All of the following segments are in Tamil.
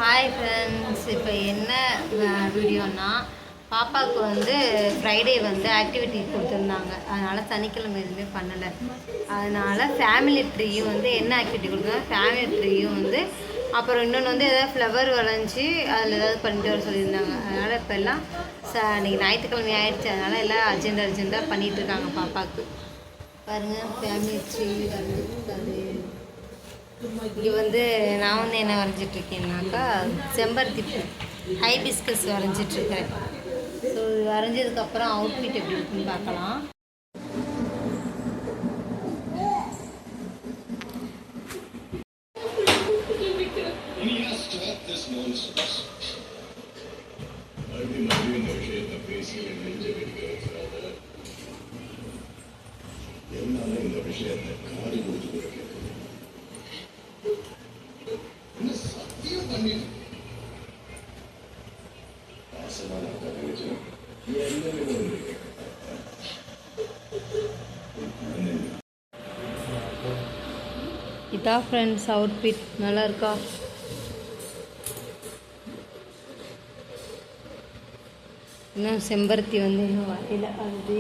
ஹாய் ஃப்ரெண்ட்ஸ், இப்போ என்ன வீடியோனா பாப்பாவுக்கு வந்து ஃப்ரைடே வந்து ஆக்டிவிட்டி கொடுத்துருந்தாங்க. அதனால் சனிக்கிழமை எதுவுமே பண்ணலை. அதனால் ஃபேமிலி ட்ரீயும் வந்து என்ன ஆக்டிவிட்டி கொடுத்தாங்க, ஃபேமிலி ட்ரீயும் வந்து அப்புறம் இன்னொன்று வந்து எதாவது ஃப்ளவர் வளைஞ்சி அதில் ஏதாவது பண்ணிட்டு வர சொல்லியிருந்தாங்க. அதனால் இப்போ எல்லாம் இன்றைக்கி ஞாயிற்றுக்கிழமை ஆகிடுச்சு. அதனால் எல்லாம் அர்ஜென்ட்டாக பண்ணிகிட்ருக்காங்க பாப்பாவுக்கு. பாருங்கள், ஃபேமிலி ட்ரீ வந்து இங்கே வந்து நான் வந்து என்ன வரைஞ்சிட்ருக்கேன்னாக்கா செம்பருத்தி பூ ஹைபிஸ்கஸ் வரைஞ்சிட்ருக்கிறேன். ஸோ இது வரைஞ்சதுக்கப்புறம் அவுட்ஃபிட் எப்படி இருக்குன்னு பார்க்கலாம். இந்த விஷயத்தை காடி கொடுத்து இதான் ஃப்ரெண்ட்ஸ் அவுட்ஃபிட் நல்லா இருக்கா? இன்னும் செம்பருத்தி வந்து இன்னும் வரையில, அது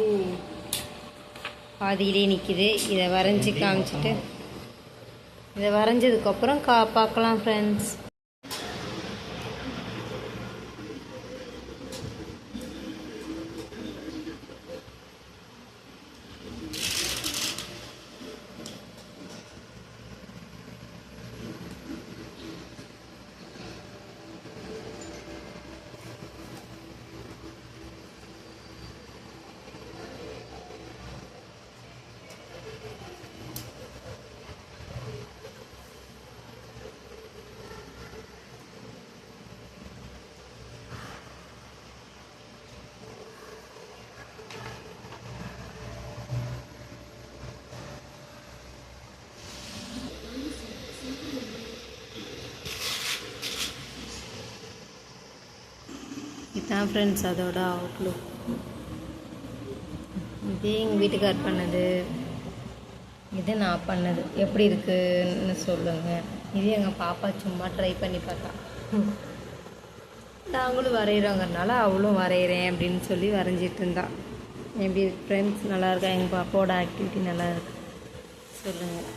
பாதியிலே நிற்கிது. இதை வரைஞ்சி காமிச்சிட்டு இதை வரைஞ்சதுக்கப்புறம் பார்க்கலாம் ஃப்ரெண்ட்ஸ். இதுதான் ஃப்ரெண்ட்ஸ் அதோட அவுட்லுக். இதே எங்கள் வீட்டுக்கார் பண்ணது, இது நான் பண்ணது. எப்படி இருக்குன்னு சொல்லுங்கள். இது எங்கள் பாப்பா சும்மா ட்ரை பண்ணி பார்த்தா. நாங்களும் வரைகிறோங்கிறனால அவளும் வரைகிறேன் அப்படின்னு சொல்லி வரைஞ்சிட்டு இருந்தா. எப்படி இருக்கு ஃப்ரெண்ட்ஸ்? நல்லா இருக்கா? எங்கள் பாப்பாவோட ஆக்டிவிட்டி நல்லா இருக்கு சொல்லுங்கள்.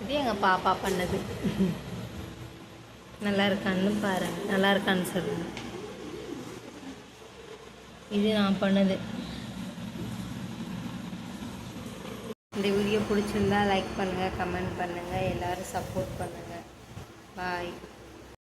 இது எங்கள் பாப்பா பண்ணது. நல்லா இருக்கான்னு பாருங்கள், நல்லா இருக்கான்னு சொல்லுங்கள். இது நான் பண்ணது. இந்த வீடியோ பிடிச்சிருந்தா லைக் பண்ணுங்கள், கமெண்ட் பண்ணுங்கள், எல்லோரும் சப்போர்ட் பண்ணுங்கள். பாய்.